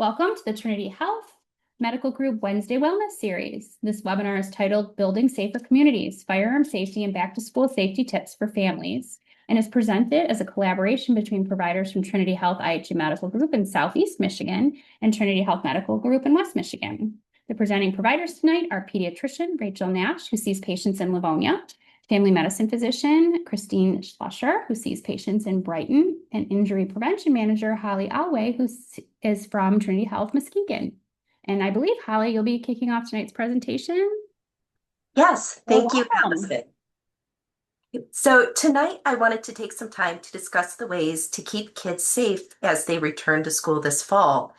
Welcome to the Trinity Health Medical Group Wednesday Wellness Series. This webinar is titled Building Safer Communities, Firearm Safety and Back to School Safety Tips for Families, and is presented as a collaboration between providers from Trinity Health IHG Medical Group in Southeast Michigan and Trinity Health Medical Group in West Michigan. The presenting providers tonight are Pediatrician Rachel Nash, who sees patients in Livonia, Family Medicine Physician Christine Schloesser, who sees patients in Brighton, and Injury Prevention Manager Holly Alway, who is from Trinity Health Muskegon. And I believe, Holly, you'll be kicking off tonight's presentation. Yes, thank you, Allison. So tonight I wanted to take some time to discuss the ways to keep kids safe as they return to school this fall.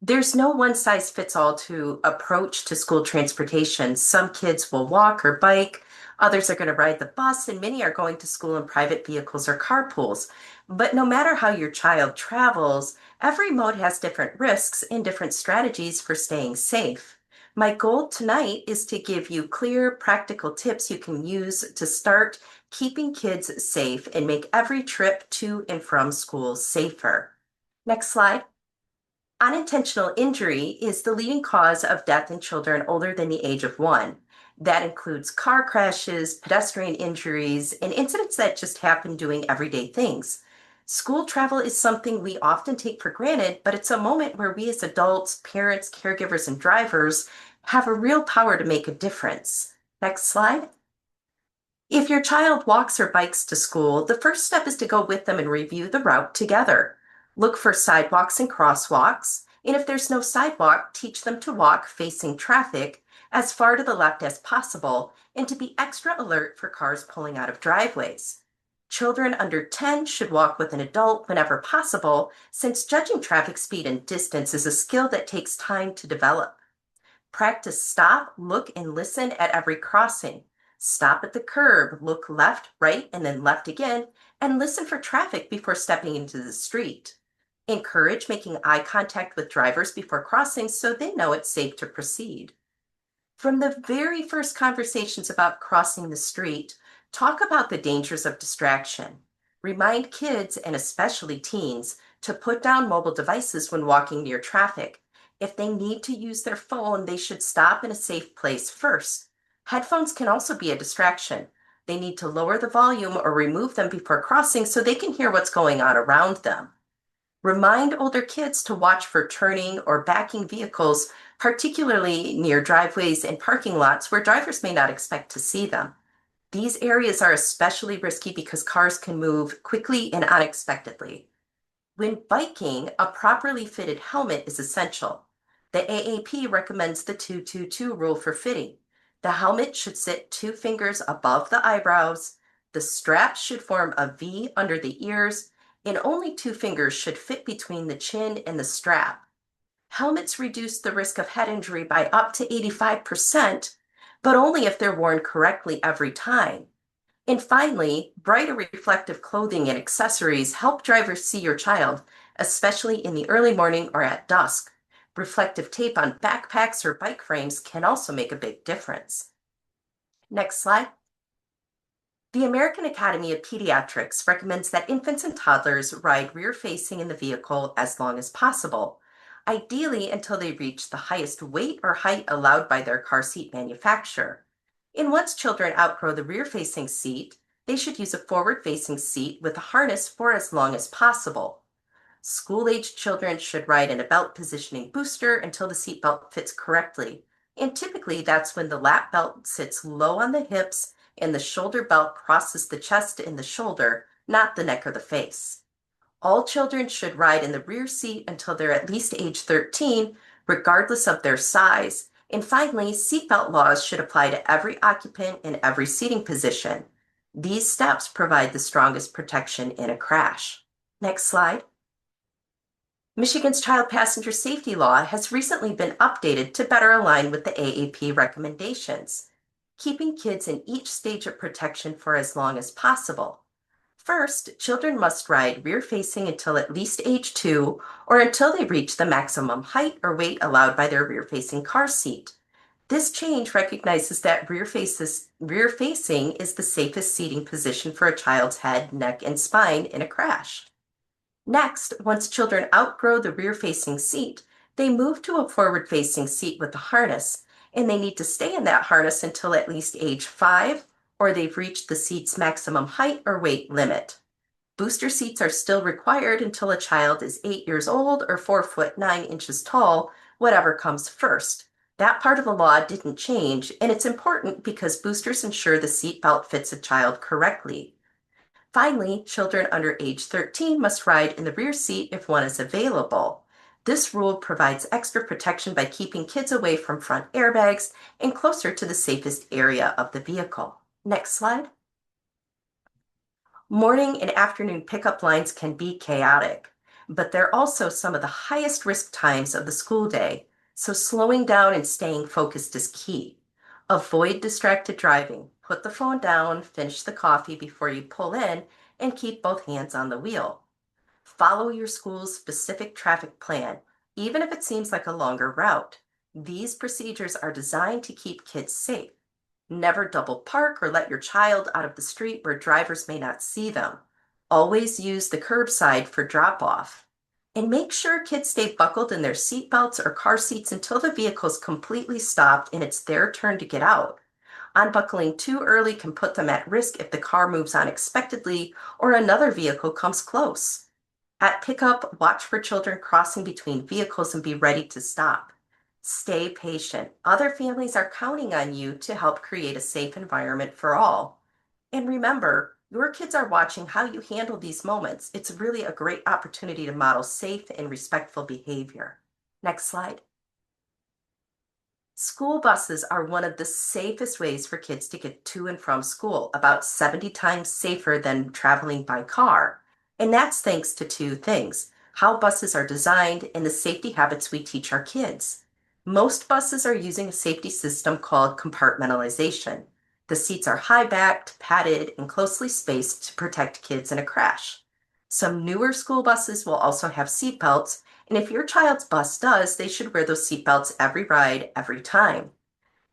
There's no one-size-fits-all to approach to school transportation. Some kids will walk or bike, others are going to ride the bus, and many are going to school in private vehicles or carpools. But no matter how your child travels, every mode has different risks and different strategies for staying safe. My goal tonight is to give you clear, practical tips you can use to start keeping kids safe and make every trip to and from school safer. Next slide. Unintentional injury is the leading cause of death in children older than the age of 1. That includes car crashes, pedestrian injuries, and incidents that just happen doing everyday things. School travel is something we often take for granted, but it's a moment where we as adults, parents, caregivers, and drivers have a real power to make a difference. Next slide. If your child walks or bikes to school, the first step is to go with them and review the route together. Look for sidewalks and crosswalks, and if there's no sidewalk, teach them to walk facing traffic as far to the left as possible and to be extra alert for cars pulling out of driveways. Children under 10 should walk with an adult whenever possible, since judging traffic speed and distance is a skill that takes time to develop. Practice stop, look, and listen at every crossing. Stop at the curb, look left, right, and then left again, and listen for traffic before stepping into the street. Encourage making eye contact with drivers before crossing so they know it's safe to proceed. From the very first conversations about crossing the street, talk about the dangers of distraction. Remind kids, and especially teens, to put down mobile devices when walking near traffic. If they need to use their phone, they should stop in a safe place first. Headphones can also be a distraction. They need to lower the volume or remove them before crossing so they can hear what's going on around them. Remind older kids to watch for turning or backing vehicles, particularly near driveways and parking lots where drivers may not expect to see them. These areas are especially risky because cars can move quickly and unexpectedly. When biking, a properly fitted helmet is essential. The AAP recommends the 2-2-2 rule for fitting. The helmet should sit 2 fingers above the eyebrows. The strap should form a V under the ears, and only 2 fingers should fit between the chin and the strap. Helmets reduce the risk of head injury by up to 85%, but only if they're worn correctly every time. And finally, bright or reflective clothing and accessories help drivers see your child, especially in the early morning or at dusk. Reflective tape on backpacks or bike frames can also make a big difference. Next slide. The American Academy of Pediatrics recommends that infants and toddlers ride rear-facing in the vehicle as long as possible, ideally until they reach the highest weight or height allowed by their car seat manufacturer. And once children outgrow the rear-facing seat, they should use a forward-facing seat with a harness for as long as possible. School-aged children should ride in a belt positioning booster until the seatbelt fits correctly, and typically that's when the lap belt sits low on the hips and the shoulder belt crosses the chest and the shoulder, not the neck or the face. All children should ride in the rear seat until they're at least age 13, regardless of their size. And finally, seatbelt laws should apply to every occupant in every seating position. These steps provide the strongest protection in a crash. Next slide. Michigan's child passenger safety law has recently been updated to better align with the AAP recommendations, keeping kids in each stage of protection for as long as possible. First, children must ride rear-facing until at least age 2 or until they reach the maximum height or weight allowed by their rear-facing car seat. This change recognizes that rear-facing is the safest seating position for a child's head, neck, and spine in a crash. Next, once children outgrow the rear-facing seat, they move to a forward-facing seat with a harness, and they need to stay in that harness until at least age 5, or they've reached the seat's maximum height or weight limit. Booster seats are still required until a child is 8 years old or 4 foot 9 inches tall, whatever comes first. That part of the law didn't change, and it's important because boosters ensure the seat belt fits a child correctly. Finally, children under age 13 must ride in the rear seat if one is available. This rule provides extra protection by keeping kids away from front airbags and closer to the safest area of the vehicle. Next slide. Morning and afternoon pickup lines can be chaotic, but they're also some of the highest risk times of the school day, so slowing down and staying focused is key. Avoid distracted driving. Put the phone down, finish the coffee before you pull in, and keep both hands on the wheel. Follow your school's specific traffic plan, even if it seems like a longer route. These procedures are designed to keep kids safe. Never double park or let your child out of the street where drivers may not see them. Always use the curbside for drop-off. And make sure kids stay buckled in their seat belts or car seats until the vehicle's completely stopped and it's their turn to get out. Unbuckling too early can put them at risk if the car moves unexpectedly or another vehicle comes close. At pickup, watch for children crossing between vehicles and be ready to stop. Stay patient. Other families are counting on you to help create a safe environment for all. And remember, your kids are watching how you handle these moments. It's really a great opportunity to model safe and respectful behavior. Next slide. School buses are one of the safest ways for kids to get to and from school, about 70 times safer than traveling by car. And that's thanks to two things: how buses are designed and the safety habits we teach our kids. Most buses are using a safety system called compartmentalization. The seats are high-backed, padded, and closely spaced to protect kids in a crash. Some newer school buses will also have seat belts, and if your child's bus does, they should wear those seat belts every ride, every time.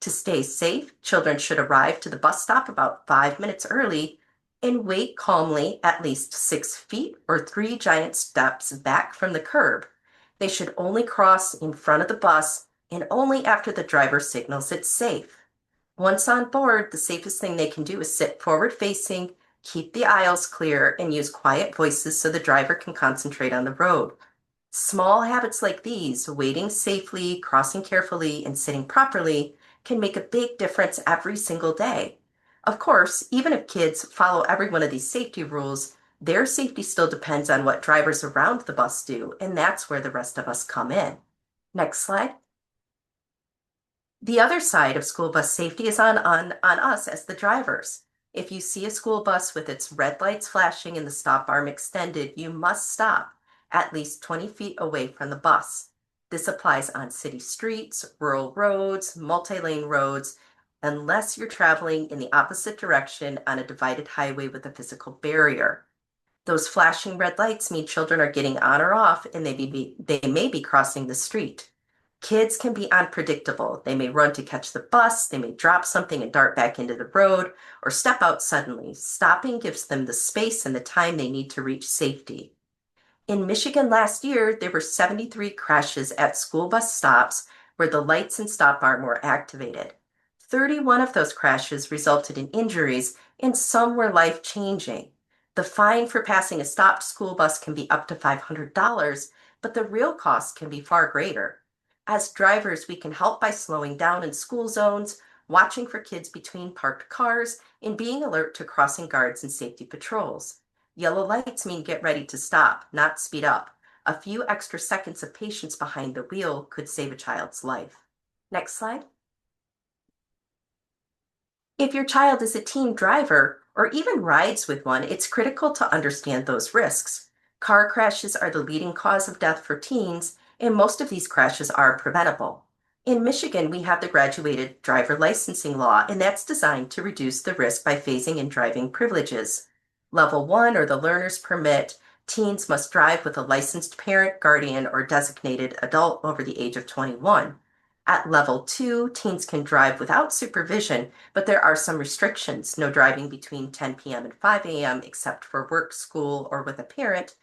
To stay safe, children should arrive to the bus stop about 5 minutes early and wait calmly at least 6 feet or 3 giant steps back from the curb. They should only cross in front of the bus and only after the driver signals it's safe. Once on board, the safest thing they can do is sit forward facing, keep the aisles clear, and use quiet voices so the driver can concentrate on the road. Small habits like these, waiting safely, crossing carefully, and sitting properly, can make a big difference every single day. Of course, even if kids follow every one of these safety rules, their safety still depends on what drivers around the bus do, and that's where the rest of us come in. Next slide. The other side of school bus safety is on us as the drivers. If you see a school bus with its red lights flashing and the stop arm extended, you must stop at least 20 feet away from the bus. This applies on city streets, rural roads, multi-lane roads, unless you're traveling in the opposite direction on a divided highway with a physical barrier. Those flashing red lights mean children are getting on or off, and they may be crossing the street. Kids can be unpredictable. They may run to catch the bus, they may drop something and dart back into the road, or step out suddenly. Stopping gives them the space and the time they need to reach safety. In Michigan last year, there were 73 crashes at school bus stops where the lights and stop arm were activated. 31 of those crashes resulted in injuries, and some were life-changing. The fine for passing a stopped school bus can be up to $500, but the real cost can be far greater. As drivers, we can help by slowing down in school zones, watching for kids between parked cars, and being alert to crossing guards and safety patrols. Yellow lights mean get ready to stop, not speed up. A few extra seconds of patience behind the wheel could save a child's life. Next slide. If your child is a teen driver or even rides with one, it's critical to understand those risks. Car crashes are the leading cause of death for teens, and most of these crashes are preventable. In Michigan, we have the graduated driver licensing law, and that's designed to reduce the risk by phasing in driving privileges. Level 1, or the learner's permit, teens must drive with a licensed parent, guardian, or designated adult over the age of 21. At Level 2, teens can drive without supervision, but there are some restrictions: no driving between 10 p.m. and 5 a.m. except for work, school, or with a parent,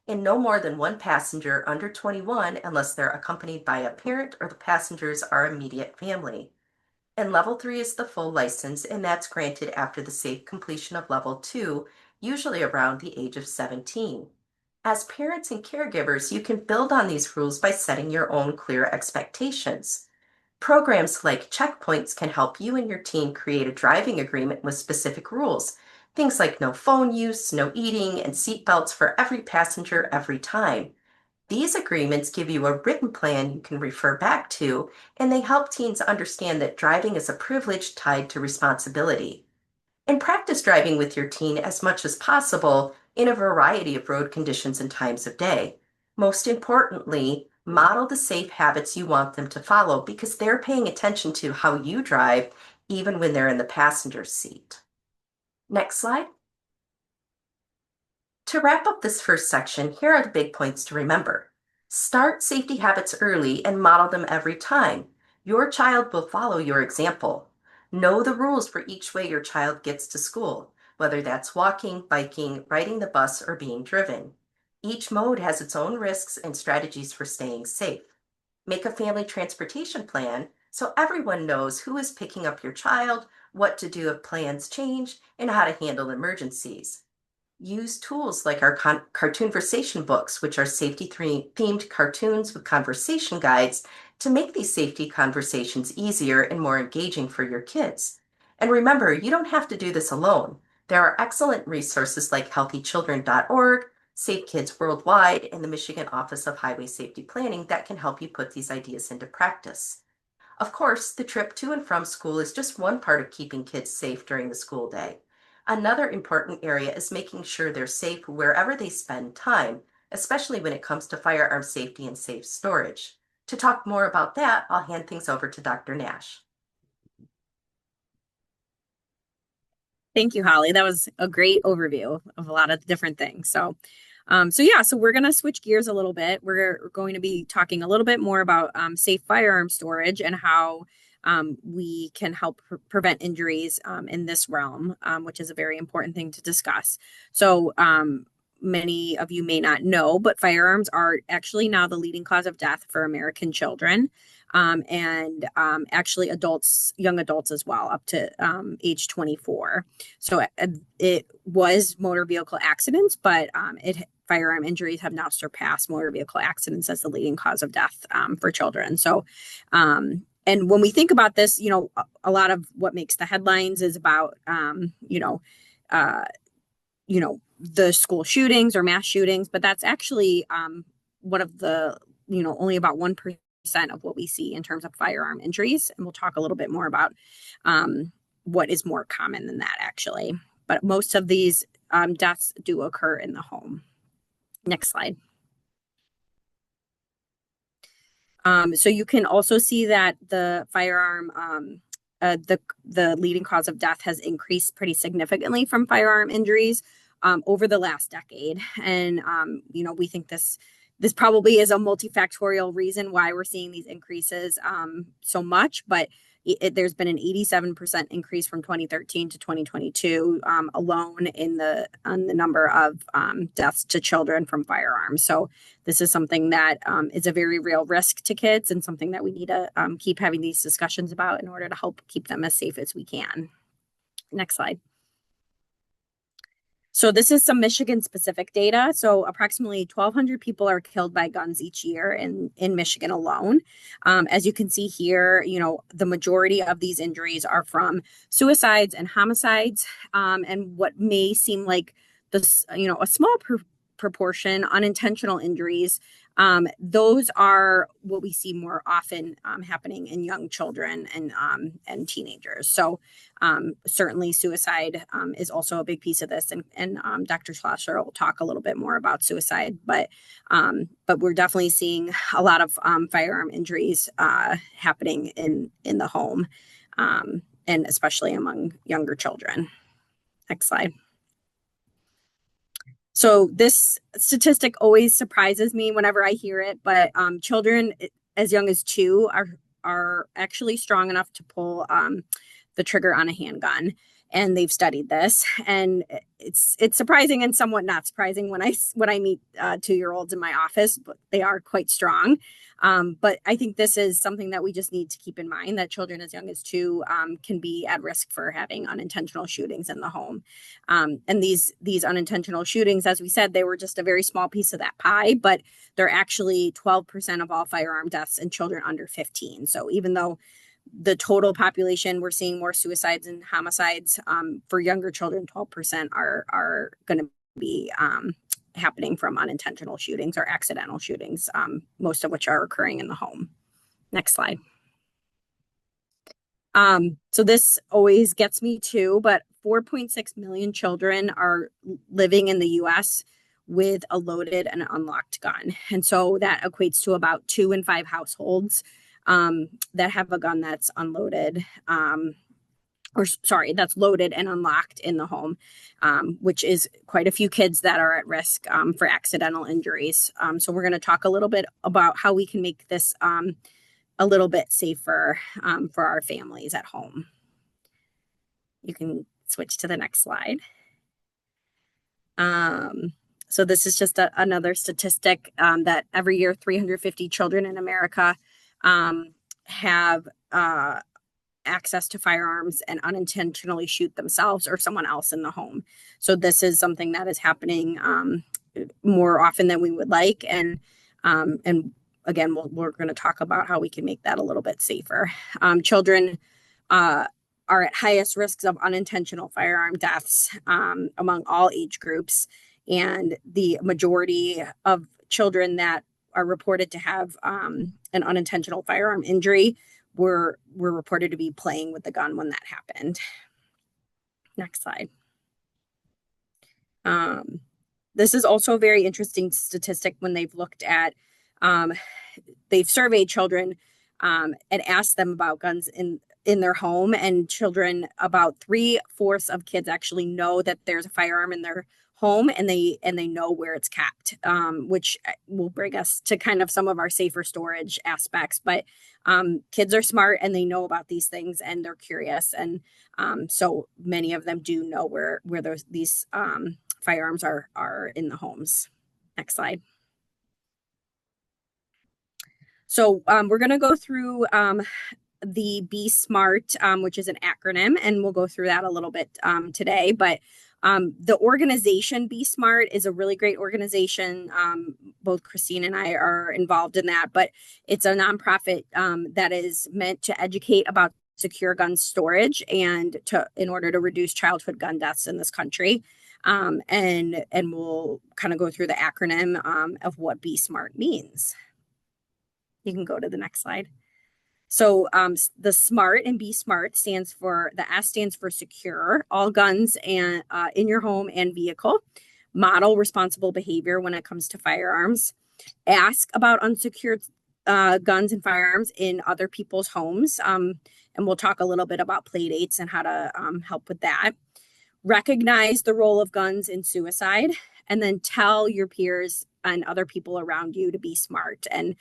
and no more than one passenger under 21 unless they're accompanied by a parent or the passengers are immediate family. And level 3 is the full license, and that's granted after the safe completion of level 2, usually around the age of 17. As parents and caregivers, you can build on these rules by setting your own clear expectations. Programs like checkpoints can help you and your team create a driving agreement with specific rules. Things like no phone use, no eating, and seat belts for every passenger every time. These agreements give you a written plan you can refer back to, and they help teens understand that driving is a privilege tied to responsibility. And practice driving with your teen as much as possible in a variety of road conditions and times of day. Most importantly, model the safe habits you want them to follow because they're paying attention to how you drive even when they're in the passenger seat. Next slide. To wrap up this first section, here are the big points to remember. Start safety habits early and model them every time. Your child will follow your example. Know the rules for each way your child gets to school, whether that's walking, biking, riding the bus, or being driven. Each mode has its own risks and strategies for staying safe. Make a family transportation plan so everyone knows who is picking up your child, what to do if plans change, and how to handle emergencies. Use tools like our cartoonversation books, which are safety themed cartoons with conversation guides, to make these safety conversations easier and more engaging for your kids. And remember, you don't have to do this alone. There are excellent resources like healthychildren.org, Safe Kids Worldwide, and the Michigan Office of Highway Safety Planning that can help you put these ideas into practice. Of course, the trip to and from school is just one part of keeping kids safe during the school day. Another important area is making sure they're safe wherever they spend time, especially when it comes to firearm safety and safe storage. To talk more about that, I'll hand things over to Dr. Nash. Thank you, Holly. That was a great overview of a lot of different things. So we're going to switch gears a little bit. We're going to be talking a little bit more about safe firearm storage and how we can help prevent injuries in this realm, which is a very important thing to discuss. So many of you may not know, but firearms are actually now the leading cause of death for American children. And actually young adults as well, up to age 24. So it was motor vehicle accidents, but firearm injuries have now surpassed motor vehicle accidents as the leading cause of death for children. So, and when we think about this, a lot of what makes the headlines is about, the school shootings or mass shootings, but that's actually one of the, only about 1% of what we see in terms of firearm injuries. And we'll talk a little bit more about what is more common than that, actually. But most of these deaths do occur in the home. Next slide. So you can also see that the firearm, the leading cause of death has increased pretty significantly from firearm injuries over the last decade. And, we think this probably is a multifactorial reason why we're seeing these increases so much, but there's been an 87% increase from 2013 to 2022 alone on the number of deaths to children from firearms. So this is something that is a very real risk to kids and something that we need to keep having these discussions about in order to help keep them as safe as we can. Next slide. So this is some Michigan specific data. So approximately 1,200 people are killed by guns each year in Michigan alone. As you can see here, the majority of these injuries are from suicides and homicides. And what may seem like this, a small proportion, unintentional injuries, those are what we see more often happening in young children and teenagers. So certainly suicide is also a big piece of this, and Dr. Schloesser will talk a little bit more about suicide, but we're definitely seeing a lot of firearm injuries happening in the home, and especially among younger children. Next slide. So this statistic always surprises me whenever I hear it, but children as young as 2 are actually strong enough to pull the trigger on a handgun. and they've studied this, and it's surprising and somewhat not surprising when I meet 2-year-olds in my office, but they are quite strong. But I think this is something that we just need to keep in mind, that children as young as 2 can be at risk for having unintentional shootings in the home. And these unintentional shootings, as we said, they were just a very small piece of that pie, but they're actually 12% of all firearm deaths in children under 15. So even though the total population, we're seeing more suicides and homicides, for younger children, 12% are going to be happening from unintentional shootings or accidental shootings, most of which are occurring in the home. Next slide. So this always gets me too, but 4.6 million children are living in the US with a loaded and locked gun. And so that equates to about 2 in 5 households that have a gun that's unloaded, that's loaded and unlocked in the home, which is quite a few kids that are at risk for accidental injuries. So we're going to talk a little bit about how we can make this a little bit safer for our families at home. You can switch to the next slide. So this is just another statistic that every year 350 children in America have access to firearms and unintentionally shoot themselves or someone else in the home. So this is something that is happening more often than we would like. And again, we're going to talk about how we can make that a little bit safer. Children are at highest risks of unintentional firearm deaths among all age groups. And the majority of children that are reported to have an unintentional firearm injury were reported to be playing with the gun when that happened. Next slide. This is also a very interesting statistic when they've looked at, they've surveyed children and asked them about guns in their home, and children, about 3/4 of kids actually know that there's a firearm in their home, and they know where it's kept, which will bring us to kind of some of our safer storage aspects. But kids are smart and they know about these things and they're curious, and so many of them do know where these firearms are in the homes. Next slide. So we're going to go through the Be Smart, which is an acronym, and we'll go through that a little bit today. But the organization Be Smart is a really great organization. Both Christine and I are involved in that, but it's a nonprofit that is meant to educate about secure gun storage and in order to reduce childhood gun deaths in this country. And we'll kind of go through the acronym of what Be Smart means. You can go to the next slide. So the SMART in Be Smart stands for, the S stands for secure all guns and in your home and vehicle. Model responsible behavior when it comes to firearms. Ask about unsecured guns and firearms in other people's homes. And we'll talk a little bit about play dates and how to help with that. Recognize the role of guns in suicide, and then tell your peers and other people around you to be smart. And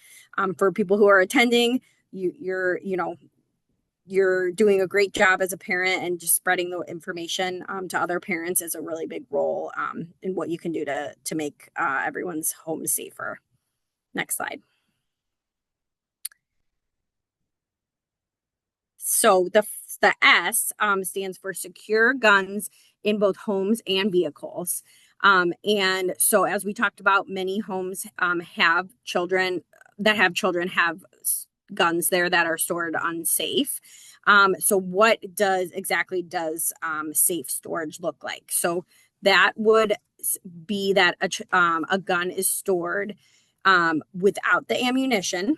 for people who are attending, you're doing a great job as a parent, and just spreading the information to other parents is a really big role in what you can do to make everyone's home safer. Next slide. So the S stands for secure guns in both homes and vehicles. And so as we talked about, many homes have children have guns there that are stored unsafe. So what exactly does safe storage look like? So that would be that a gun is stored without the ammunition,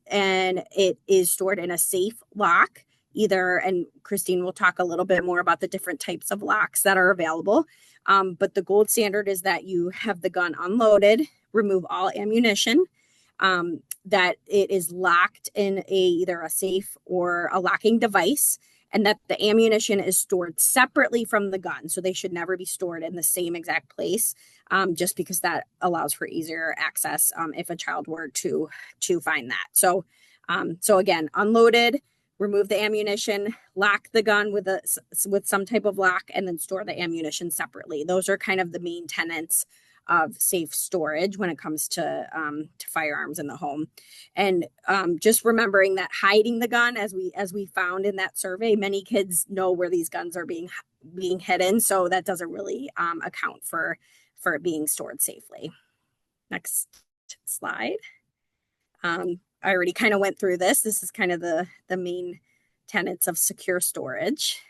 and it is stored in a safe lock. And Christine will talk a little bit more about the different types of locks that are available. But the gold standard is that you have the gun unloaded, remove all ammunition, that it is locked in either a safe or a locking device, and that the ammunition is stored separately from the gun. So they should never be stored in the same exact place, just because that allows for easier access if a child were to find that. So again, unloaded, remove the ammunition, lock the gun with some type of lock, and then store the ammunition separately. Those are kind of the main tenets of safe storage when it comes to firearms in the home. And just remembering that hiding the gun, as we found in that survey, many kids know where these guns are being hidden, so that doesn't really account for it being stored safely. Next slide. I already kind of went through this. This is kind of the main tenets of secure storage.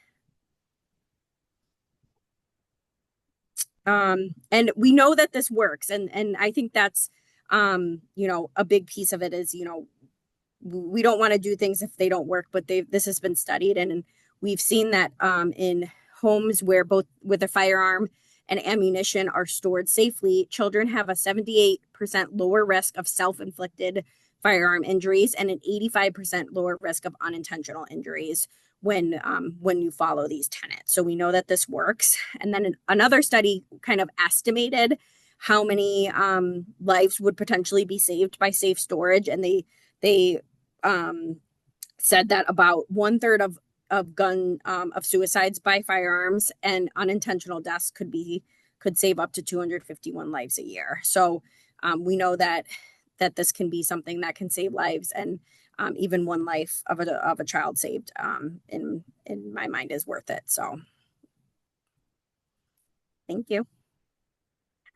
And we know that this works. And I think that's, a big piece of it is, we don't want to do things if they don't work, but this has been studied. And we've seen that in homes where both with a firearm and ammunition are stored safely, children have a 78% lower risk of self-inflicted firearm injuries and an 85% lower risk of unintentional injuries when you follow these tenets. So we know that this works. And then another study kind of estimated how many lives would potentially be saved by safe storage, and they said that about 1/3 of suicides by firearms and unintentional deaths could save up to 251 lives a year. So we know that this can be something that can save lives, and even one life of a child saved in my mind is worth it. So thank you.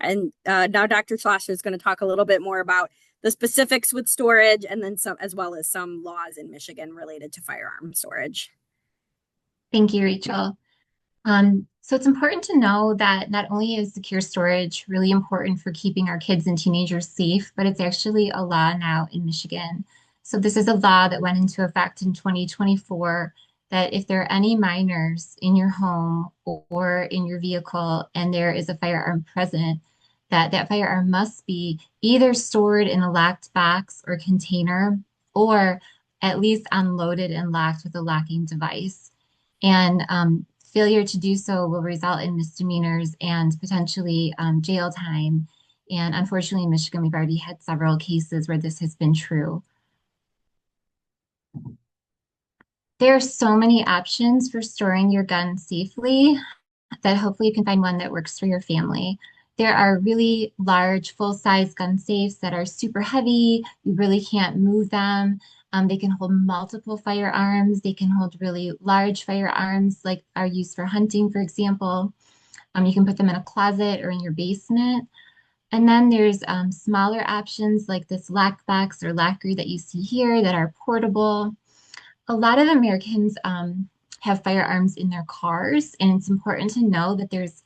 And now Dr. Schloesser is going to talk a little bit more about the specifics with storage, and then some, as well as some laws in Michigan related to firearm storage. Thank you, Rachel. So it's important to know that not only is secure storage really important for keeping our kids and teenagers safe, but it's actually a law now in Michigan. So this is a law that went into effect in 2024 that if there are any minors in your home or in your vehicle and there is a firearm present, that firearm must be either stored in a locked box or container, or at least unloaded and locked with a locking device. And failure to do so will result in misdemeanors and potentially jail time. And unfortunately, in Michigan, we've already had several cases where this has been true. There are so many options for storing your gun safely that hopefully you can find one that works for your family. There are really large full-size gun safes that are super heavy. You really can't move them. They can hold multiple firearms. They can hold really large firearms, like are used for hunting, for example. You can put them in a closet or in your basement. And then there's smaller options like this lockbox or locker that you see here that are portable. A lot of Americans have firearms in their cars, and it's important to know that there's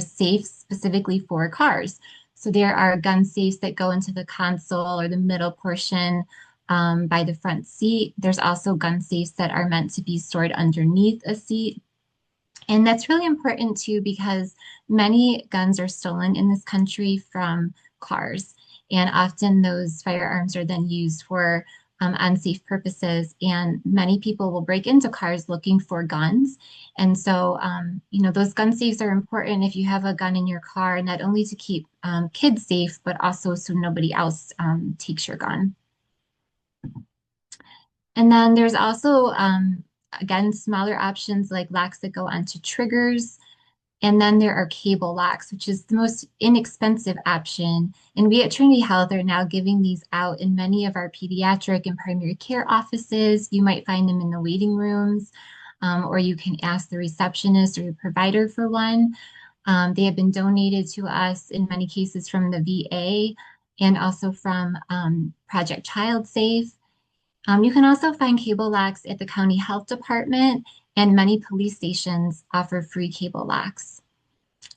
safes specifically for cars. So there are gun safes that go into the console or the middle portion by the front seat. There's also gun safes that are meant to be stored underneath a seat. And that's really important too, because many guns are stolen in this country from cars. And often those firearms are then used for unsafe purposes. And many people will break into cars looking for guns. And so, those gun safes are important if you have a gun in your car, not only to keep kids safe, but also so nobody else takes your gun. And then there's also, again, smaller options like locks that go onto triggers. And then there are cable locks, which is the most inexpensive option. And we at Trinity Health are now giving these out in many of our pediatric and primary care offices. You might find them in the waiting rooms, or you can ask the receptionist or your provider for one. They have been donated to us in many cases from the VA and also from Project Child Safe. You can also find cable locks at the county health department, and many police stations offer free cable locks.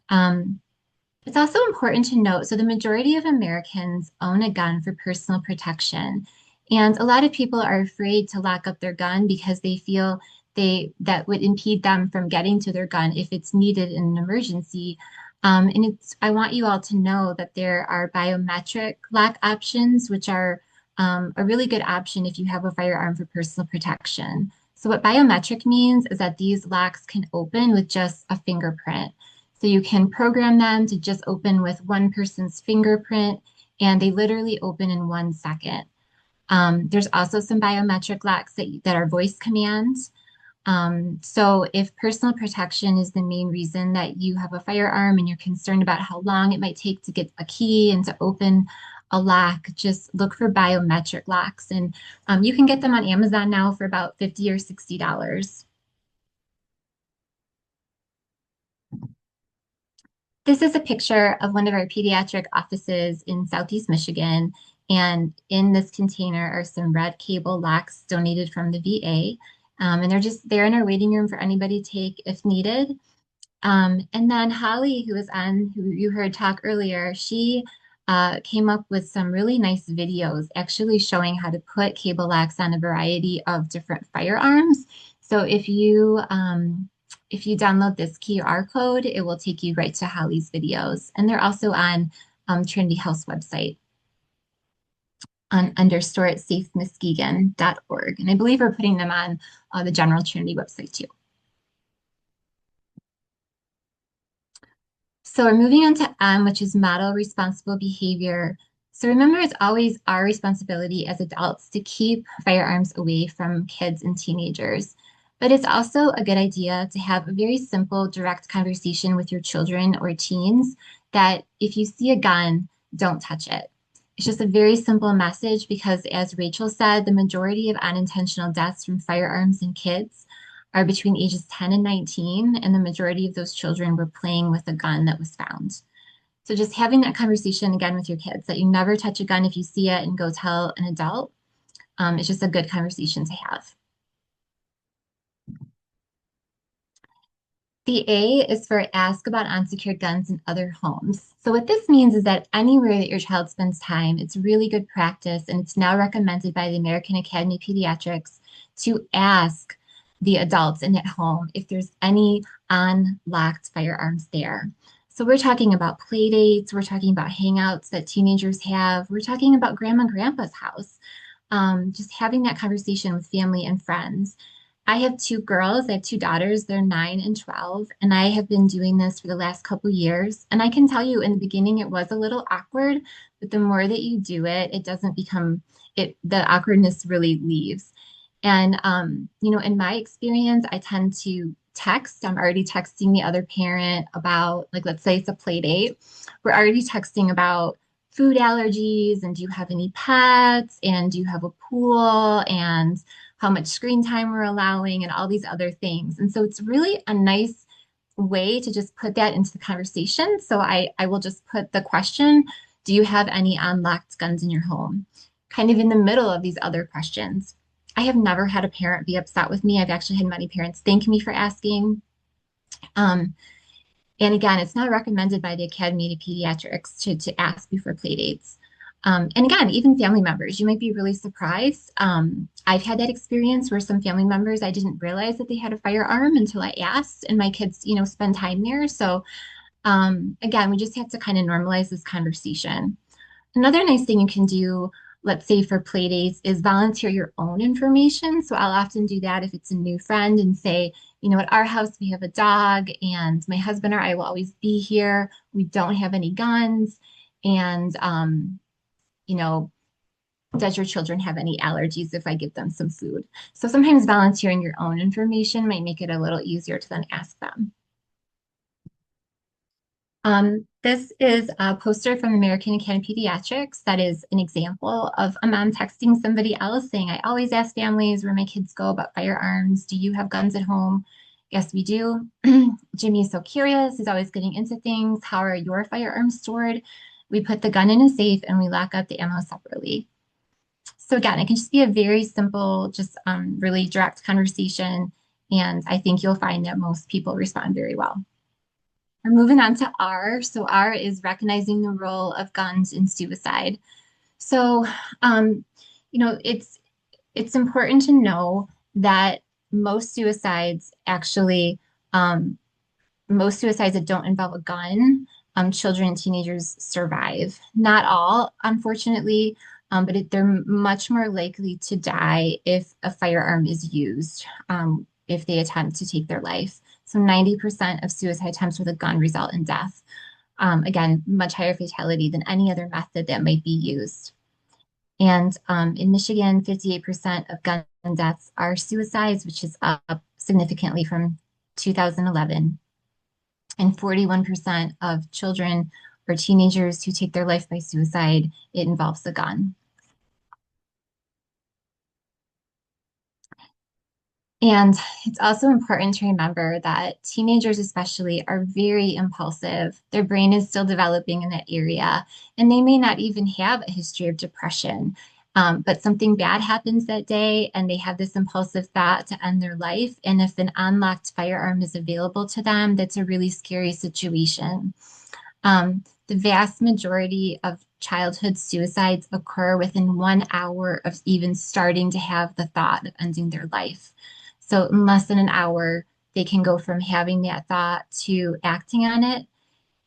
It's also important to note, so the majority of Americans own a gun for personal protection. And a lot of people are afraid to lock up their gun because they feel that would impede them from getting to their gun if it's needed in an emergency. I want you all to know that there are biometric lock options, which are a really good option if you have a firearm for personal protection. So what biometric means is that these locks can open with just a fingerprint. So you can program them to just open with one person's fingerprint, and they literally open in 1 second. There's also some biometric locks that are voice commands. So if personal protection is the main reason that you have a firearm and you're concerned about how long it might take to get a key and to open a lock, just look for biometric locks. And you can get them on Amazon now for about $50 or $60. This is a picture of one of our pediatric offices in Southeast Michigan. And in this container are some red cable locks donated from the VA. And they're just there in our waiting room for anybody to take if needed. And then Holly, who you heard talk earlier, she came up with some really nice videos actually showing how to put cable locks on a variety of different firearms. So if you download this QR code, it will take you right to Holly's videos. And they're also on Trinity Health's website under store at safemuskegon.org. And I believe we're putting them on the general Trinity website too. So we're moving on to M, which is model responsible behavior. So remember, it's always our responsibility as adults to keep firearms away from kids and teenagers. But it's also a good idea to have a very simple, direct conversation with your children or teens that if you see a gun, don't touch it. It's just a very simple message because, as Rachel said, the majority of unintentional deaths from firearms in kids are between ages 10 and 19, and the majority of those children were playing with a gun that was found. So just having that conversation again with your kids that you never touch a gun if you see it and go tell an adult is just a good conversation to have. The A is for ask about unsecured guns in other homes. So what this means is that anywhere that your child spends time, it's really good practice, and it's now recommended by the American Academy of Pediatrics to ask the adults in that home if there's any unlocked firearms there. So we're talking about play dates, we're talking about hangouts that teenagers have, we're talking about grandma and grandpa's house. Just having that conversation with family and friends. I have two girls. I have two daughters. They're 9 and 12. And I have been doing this for the last couple years. And I can tell you in the beginning, it was a little awkward, but the more that you do it, it doesn't become the awkwardness really leaves. And, in my experience, I tend to text. I'm already texting the other parent about, like, let's say it's a play date. We're already texting about food allergies and do you have any pets and do you have a pool and how much screen time we're allowing and all these other things. And so it's really a nice way to just put that into the conversation. So I will just put the question, do you have any unlocked guns in your home? Kind of in the middle of these other questions. I have never had a parent be upset with me. I've actually had many parents thank me for asking. And again, it's not recommended by the Academy of Pediatrics to ask before play dates. And again, even family members, you might be really surprised. I've had that experience where some family members, I didn't realize that they had a firearm until I asked, and my kids, spend time there. So again, we just have to kind of normalize this conversation. Another nice thing you can do, let's say for play dates, is volunteer your own information. So I'll often do that if it's a new friend and say, at our house, we have a dog and my husband or I will always be here. We don't have any guns. And, does your children have any allergies if I give them some food? So sometimes volunteering your own information might make it a little easier to then ask them. This is a poster from American Academy of Pediatrics that is an example of a mom texting somebody else saying, I always ask families where my kids go about firearms. Do you have guns at home? Yes, we do. Jimmy is so curious. He's always getting into things. How are your firearms stored? We put the gun in a safe and we lock up the ammo separately. So again, it can just be a very simple, just really direct conversation. And I think you'll find that most people respond very well. We're moving on to R. So R is recognizing the role of guns in suicide. So, it's important to know that most suicides that don't involve a gun, children and teenagers survive. Not all, unfortunately, but they're much more likely to die if a firearm is used, if they attempt to take their life. So 90% of suicide attempts with a gun result in death. Again, much higher fatality than any other method that might be used. And in Michigan, 58% of gun deaths are suicides, which is up significantly from 2011. And 41% of children or teenagers who take their life by suicide, it involves a gun. And it's also important to remember that teenagers, especially, are very impulsive. Their brain is still developing in that area, and they may not even have a history of depression. But something bad happens that day, and they have this impulsive thought to end their life. And if an unlocked firearm is available to them, that's a really scary situation. The vast majority of childhood suicides occur within 1 hour of even starting to have the thought of ending their life. So in less than an hour, they can go from having that thought to acting on it.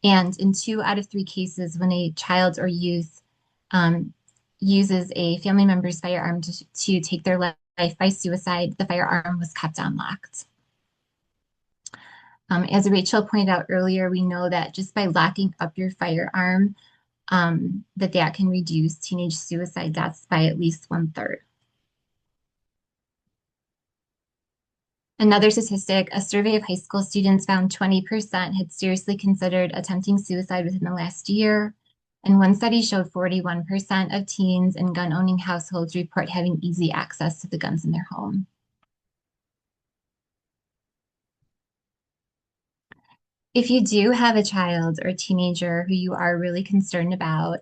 And in 2 out of 3 cases, when a child or youth um, uses a family member's firearm to take their life by suicide, the firearm was kept unlocked. As Rachel pointed out earlier, we know that just by locking up your firearm, that can reduce teenage suicide deaths by at least 1/3. Another statistic, a survey of high school students found 20% had seriously considered attempting suicide within the last year. And one study showed 41% of teens in gun-owning households report having easy access to the guns in their home. If you do have a child or a teenager who you are really concerned about,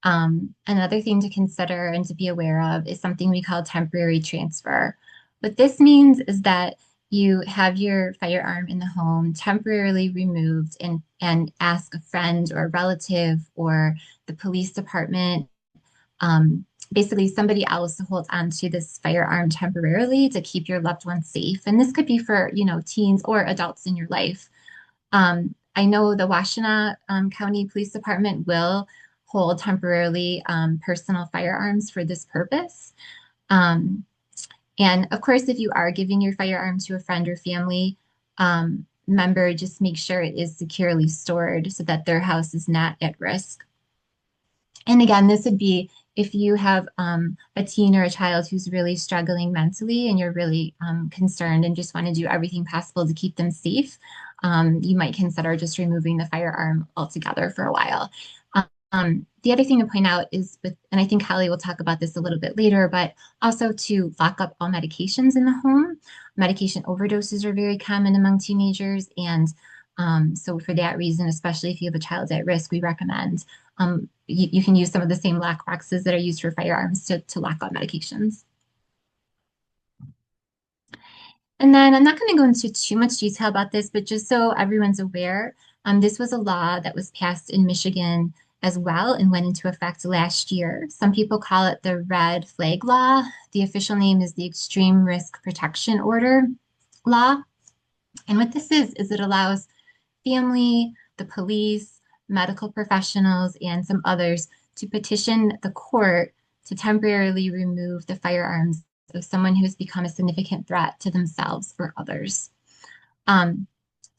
another thing to consider and to be aware of is something we call temporary transfer. What this means is that you have your firearm in the home temporarily removed and ask a friend or a relative or the police department, basically somebody else to hold onto this firearm temporarily to keep your loved one safe. And this could be for, teens or adults in your life. I know the Washtenaw County Police Department will hold temporarily personal firearms for this purpose. And of course, if you are giving your firearm to a friend or family member, just make sure it is securely stored so that their house is not at risk. And again, this would be if you have a teen or a child who's really struggling mentally and you're really concerned and just want to do everything possible to keep them safe, you might consider just removing the firearm altogether for a while. The other thing to point out is and I think Holly will talk about this a little bit later, but also to lock up all medications in the home. Medication overdoses are very common among teenagers. And so for that reason, especially if you have a child at risk, we recommend you can use some of the same lock boxes that are used for firearms to lock up medications. And then I'm not going to go into too much detail about this, but just so everyone's aware, this was a law that was passed in Michigan as well and went into effect last year. Some people call it the red flag law. The official name is the Extreme Risk Protection Order law. And what this is it allows family, the police, medical professionals, and some others to petition the court to temporarily remove the firearms of someone who has become a significant threat to themselves or others.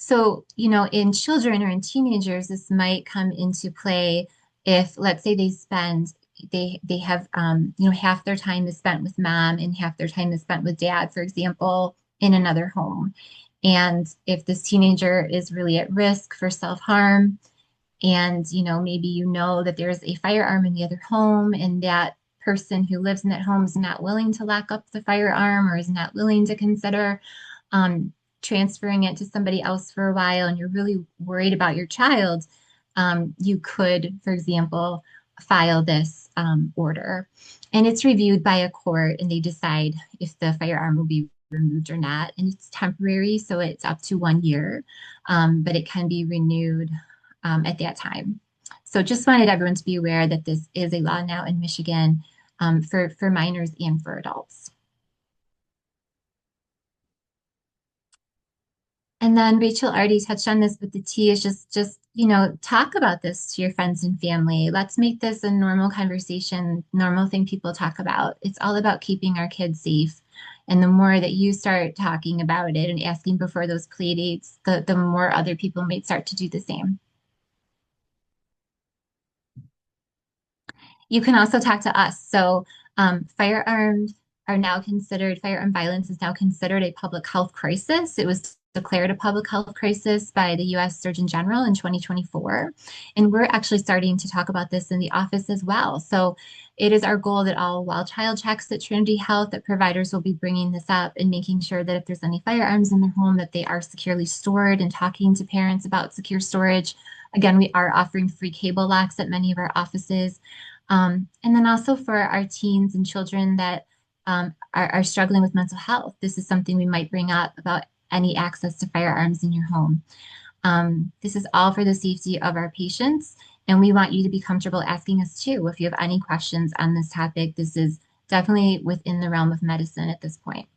So, in children or in teenagers, this might come into play if, let's say, they have, half their time is spent with mom and half their time is spent with dad, for example, in another home. And if this teenager is really at risk for self-harm, and maybe that there's a firearm in the other home, and that person who lives in that home is not willing to lock up the firearm or is not willing to consider transferring it to somebody else for a while, and you're really worried about your child, you could, for example, file this order. And it's reviewed by a court, and they decide if the firearm will be removed or not. And it's temporary, so it's up to 1 year, but it can be renewed at that time. So just wanted everyone to be aware that this is a law now in Michigan for minors and for adults. And then Rachel already touched on this, but the T is just talk about this to your friends and family. Let's make this a normal conversation, normal thing people talk about. It's all about keeping our kids safe. And the more that you start talking about it and asking before those play dates, the more other people might start to do the same. You can also talk to us. So firearms are now considered, firearm violence is now considered a public health crisis. It was declared a public health crisis by the US Surgeon General in 2024. And we're actually starting to talk about this in the office as well. So it is our goal that all well child checks at Trinity Health, that providers will be bringing this up and making sure that if there's any firearms in their home, that they are securely stored, and talking to parents about secure storage. Again, we are offering free cable locks at many of our offices. And then also for our teens and children that are struggling with mental health, this is something we might bring up about any access to firearms in your home. This is all for the safety of our patients, and we want you to be comfortable asking us too if you have any questions on this topic. This is definitely within the realm of medicine at this point.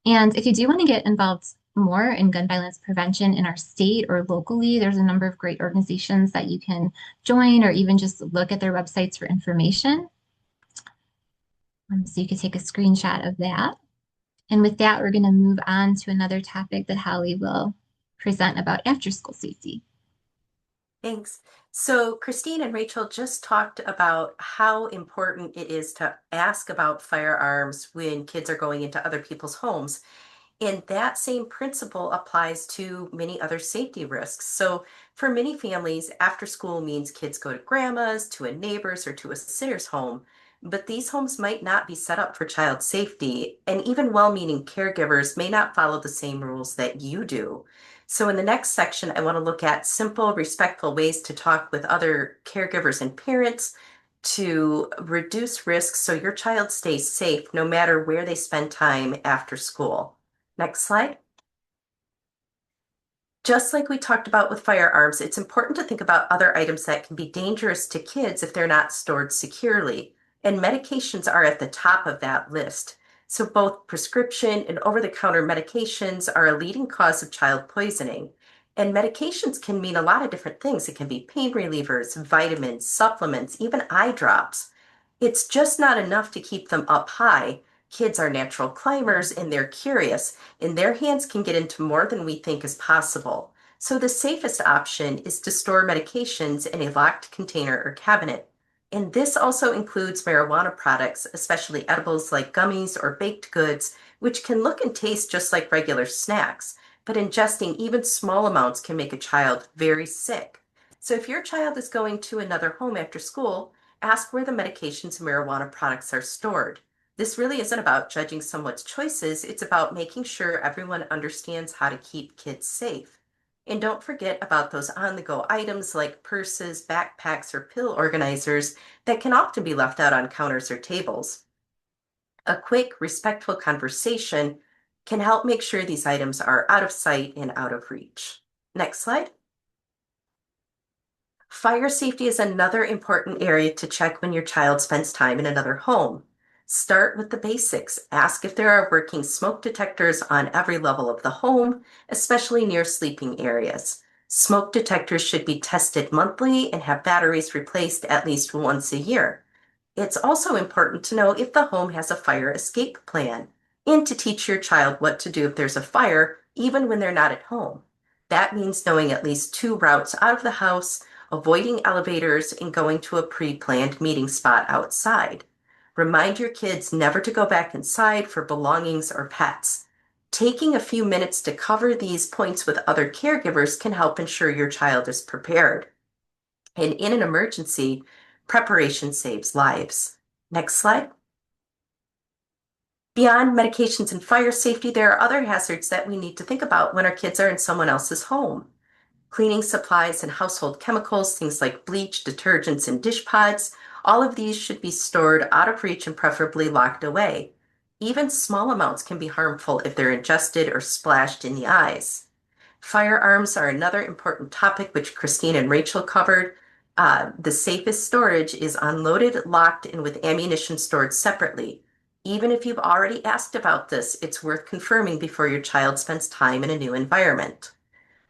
And if you do want to get involved more in gun violence prevention in our state or locally, there's a number of great organizations that you can join, or even just look at their websites for information. So you could take a screenshot of that. And with that, we're going to move on to another topic that Holly will present about after-school safety. Thanks. So Christine and Rachel just talked about how important it is to ask about firearms when kids are going into other people's homes. And that same principle applies to many other safety risks. So for many families, after school means kids go to grandma's, to a neighbor's, or to a sitter's home. But these homes might not be set up for child safety, and even well-meaning caregivers may not follow the same rules that you do. So in the next section, I want to look at simple, respectful ways to talk with other caregivers and parents to reduce risks so your child stays safe no matter where they spend time after school. Next slide. Just like we talked about with firearms, it's important to think about other items that can be dangerous to kids if they're not stored securely. And medications are at the top of that list. So both prescription and over-the-counter medications are a leading cause of child poisoning. And medications can mean a lot of different things. It can be pain relievers, vitamins, supplements, even eye drops. It's just not enough to keep them up high. Kids are natural climbers and they're curious, and their hands can get into more than we think is possible. So the safest option is to store medications in a locked container or cabinet. And this also includes marijuana products, especially edibles like gummies or baked goods, which can look and taste just like regular snacks, but ingesting even small amounts can make a child very sick. So if your child is going to another home after school, ask where the medications and marijuana products are stored. This really isn't about judging someone's choices, it's about making sure everyone understands how to keep kids safe. And don't forget about those on-the-go items like purses, backpacks, or pill organizers that can often be left out on counters or tables. A quick, respectful conversation can help make sure these items are out of sight and out of reach. Next slide. Fire safety is another important area to check when your child spends time in another home. Start with the basics. Ask if there are working smoke detectors on every level of the home, especially near sleeping areas. Smoke detectors should be tested monthly and have batteries replaced at least once a year. It's also important to know if the home has a fire escape plan and to teach your child what to do if there's a fire, even when they're not at home. That means knowing at least 2 routes out of the house, avoiding elevators, and going to a pre-planned meeting spot outside. Remind your kids never to go back inside for belongings or pets. Taking a few minutes to cover these points with other caregivers can help ensure your child is prepared. And in an emergency, preparation saves lives. Next slide. Beyond medications and fire safety, there are other hazards that we need to think about when our kids are in someone else's home. Cleaning supplies and household chemicals, things like bleach, detergents, and dish pods, all of these should be stored out of reach and preferably locked away. Even small amounts can be harmful if they're ingested or splashed in the eyes. Firearms are another important topic which Christine and Rachel covered. The safest storage is unloaded, locked, and with ammunition stored separately. Even if you've already asked about this, it's worth confirming before your child spends time in a new environment.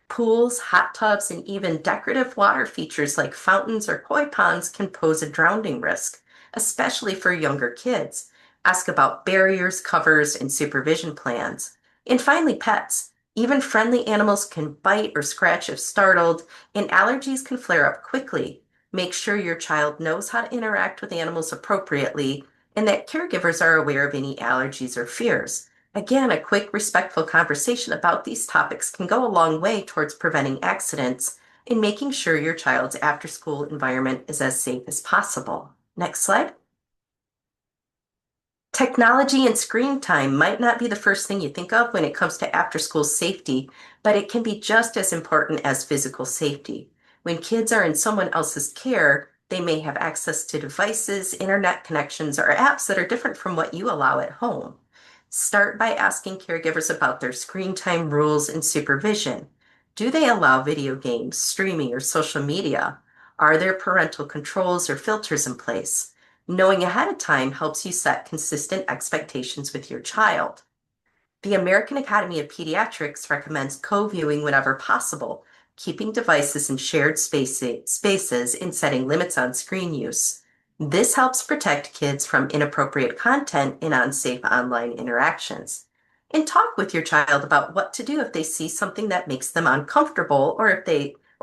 Pools, hot tubs, and even decorative water features like fountains or koi ponds can pose a drowning risk, especially for younger kids. Ask about barriers, covers, and supervision plans. And finally, pets. Even friendly animals can bite or scratch if startled, and allergies can flare up quickly. Make sure your child knows how to interact with animals appropriately and that caregivers are aware of any allergies or fears. Again, a quick, respectful conversation about these topics can go a long way towards preventing accidents and making sure your child's after-school environment is as safe as possible. Next slide. Technology and screen time might not be the first thing you think of when it comes to after-school safety, but it can be just as important as physical safety. When kids are in someone else's care, they may have access to devices, internet connections, or apps that are different from what you allow at home. Start by asking caregivers about their screen time rules and supervision. Do they allow video games, streaming, or social media? Are there parental controls or filters in place? Knowing ahead of time helps you set consistent expectations with your child. The American Academy of Pediatrics recommends co-viewing whenever possible, keeping devices in shared spaces and setting limits on screen use. This helps protect kids from inappropriate content and unsafe online interactions. And talk with your child about what to do if they see something that makes them uncomfortable or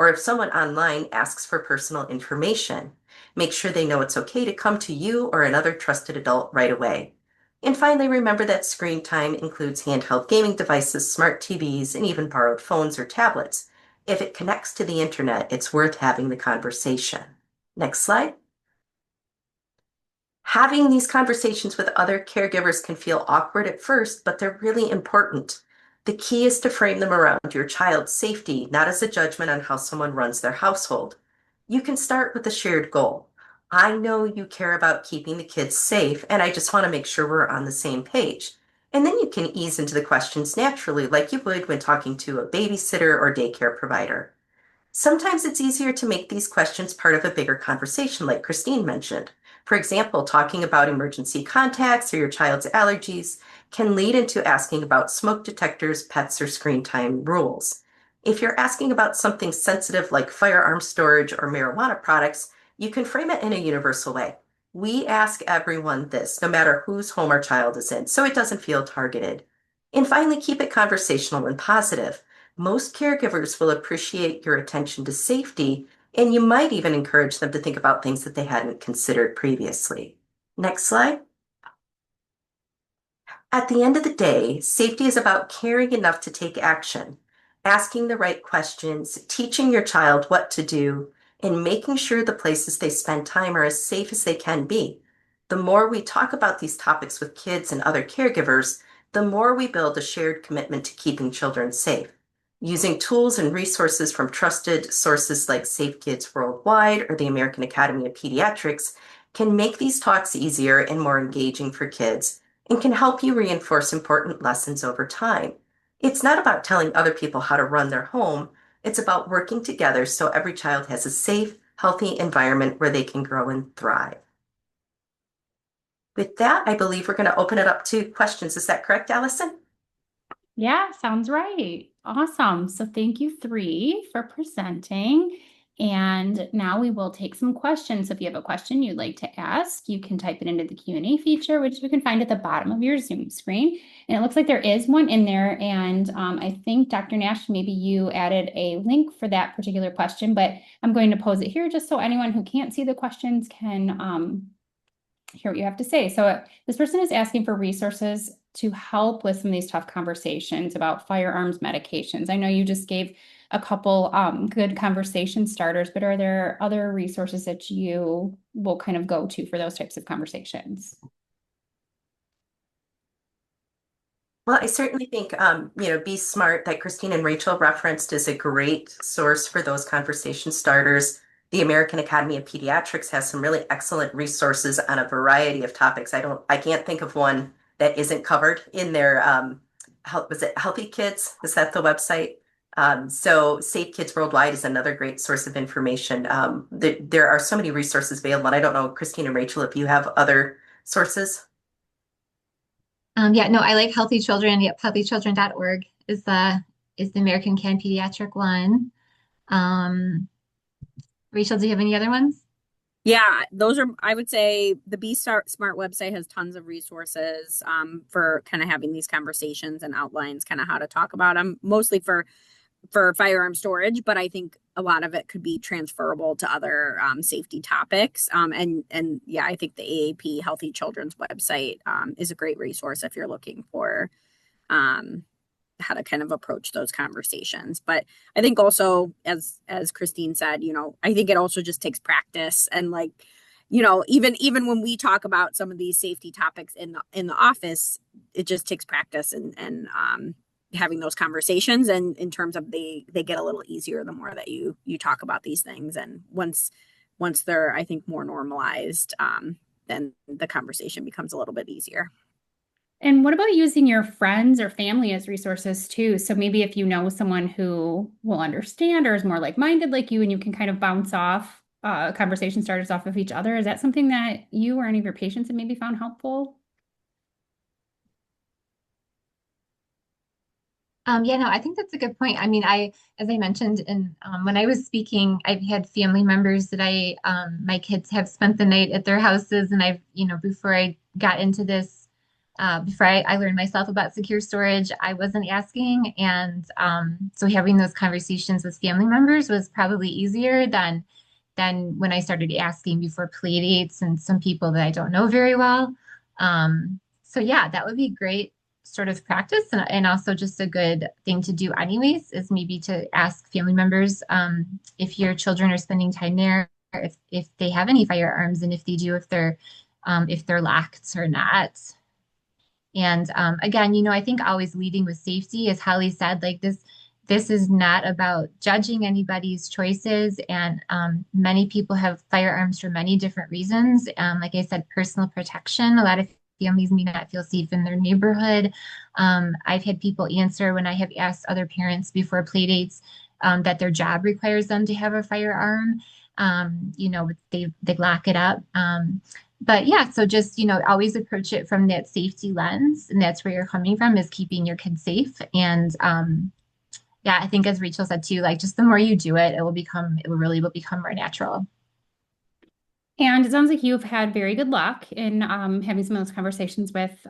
if someone online asks for personal information. Make sure they know it's okay to come to you or another trusted adult right away. And finally, remember that screen time includes handheld gaming devices, smart TVs, and even borrowed phones or tablets. If it connects to the internet, it's worth having the conversation. Next slide. Having these conversations with other caregivers can feel awkward at first, but they're really important. The key is to frame them around your child's safety, not as a judgment on how someone runs their household. You can start with a shared goal. I know you care about keeping the kids safe, and I just want to make sure we're on the same page. And then you can ease into the questions naturally, like you would when talking to a babysitter or daycare provider. Sometimes it's easier to make these questions part of a bigger conversation, like Christine mentioned. For example, talking about emergency contacts or your child's allergies can lead into asking about smoke detectors, pets, or screen time rules. If you're asking about something sensitive like firearm storage or marijuana products, you can frame it in a universal way. We ask everyone this, no matter whose home our child is in, so it doesn't feel targeted. And finally, keep it conversational and positive. Most caregivers will appreciate your attention to safety, and you might even encourage them to think about things that they hadn't considered previously. Next slide. At the end of the day, safety is about caring enough to take action, asking the right questions, teaching your child what to do, and making sure the places they spend time are as safe as they can be. The more we talk about these topics with kids and other caregivers, the more we build a shared commitment to keeping children safe. Using tools and resources from trusted sources like Safe Kids Worldwide or the American Academy of Pediatrics can make these talks easier and more engaging for kids and can help you reinforce important lessons over time. It's not about telling other people how to run their home. It's about working together so every child has a safe, healthy environment where they can grow and thrive. With that, I believe we're going to open it up to questions. Is that correct, Allison? Yeah, sounds right. Awesome. So thank you three for presenting. And now we will take some questions. So if you have a question you'd like to ask, you can type it into the Q&A feature, which you can find at the bottom of your Zoom screen. And it looks like there is one in there. And I think Dr. Nash, maybe you added a link for that particular question, but I'm going to pose it here just so anyone who can't see the questions can hear what you have to say. So this person is asking for resources to help with some of these tough conversations about firearms medications. I know you just gave a couple good conversation starters, but are there other resources that you will kind of go to for those types of conversations? Well, I certainly think, Be Smart that Christine and Rachel referenced is a great source for those conversation starters. The American Academy of Pediatrics has some really excellent resources on a variety of topics. I can't think of one that isn't covered in their, was it Healthy Kids? Is that the website? So Safe Kids Worldwide is another great source of information. There are so many resources available, and I don't know, Christine and Rachel, if you have other sources. Yeah, no, I like Healthy Children. Yep, healthychildren.org is the American Can Pediatric one. Rachel, do you have any other ones? Yeah, those are, I would say the Smart website has tons of resources for kind of having these conversations and outlines kind of how to talk about them, mostly for for firearm storage, but I think a lot of it could be transferable to other safety topics. And yeah, I think the AAP Healthy Children's website is a great resource if you're looking for how to kind of approach those conversations. But I think also, as Christine said, I think it also just takes practice, and like, even when we talk about some of these safety topics in the office, it just takes practice and having those conversations, and in terms of they get a little easier the more that you talk about these things, and once they're, I think, more normalized, then the conversation becomes a little bit easier. And what about using your friends or family as resources too? So maybe if you know someone who will understand or is more like-minded like you, and you can kind of bounce off conversation starters off of each other, is that something that you or any of your patients have maybe found helpful? Yeah, no, I think that's a good point. I mean, as I mentioned, when I was speaking, I've had family members that my kids have spent the night at their houses, and before I got into this, before I learned myself about secure storage, I wasn't asking, and so having those conversations with family members was probably easier than when I started asking before play dates and some people that I don't know very well. So yeah, that would be great sort of practice, and also just a good thing to do anyways, is maybe to ask family members if your children are spending time there, if they have any firearms, and if they do, if they're locked or not. And again, I think always leading with safety, as Holly said, like this is not about judging anybody's choices. And many people have firearms for many different reasons. Like I said, personal protection. A lot of families may not feel safe in their neighborhood. I've had people answer when I have asked other parents before play dates that their job requires them to have a firearm. They lock it up. But yeah, so just, always approach it from that safety lens. And that's where you're coming from, is keeping your kids safe. And yeah, I think as Rachel said too, like just the more you do it, it will become more natural. And it sounds like you've had very good luck in having some of those conversations with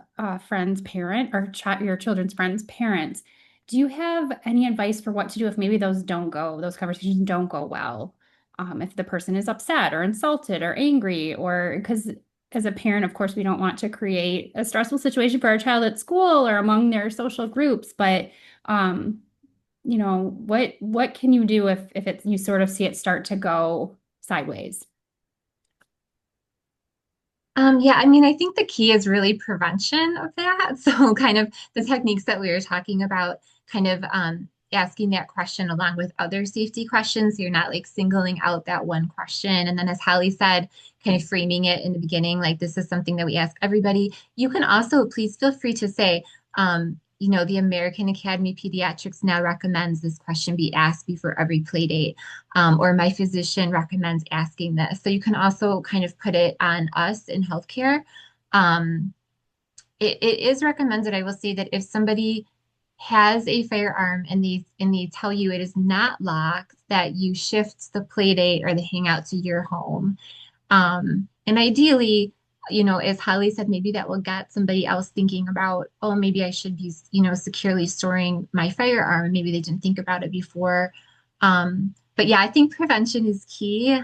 friends' parent or your children's friends' parents. Do you have any advice for what to do if maybe those conversations don't go well? If the person is upset or insulted or angry, or because as a parent, of course, we don't want to create a stressful situation for our child at school or among their social groups, but what can you do if you sort of see it start to go sideways? Yeah, I mean, I think the key is really prevention of that. So kind of the techniques that we were talking about, kind of asking that question along with other safety questions. So you're not like singling out that one question. And then as Holly said, kind of framing it in the beginning, like this is something that we ask everybody. You can also, please feel free to say, the American Academy of Pediatrics now recommends this question be asked before every play date, or my physician recommends asking this. So you can also kind of put it on us in healthcare. It is recommended, I will say, that if somebody has a firearm and they tell you it is not locked, that you shift the play date or the hangout to your home. And ideally, as Holly said, maybe that will get somebody else thinking about, oh, maybe I should be, securely storing my firearm. Maybe they didn't think about it before. But yeah, I think prevention is key.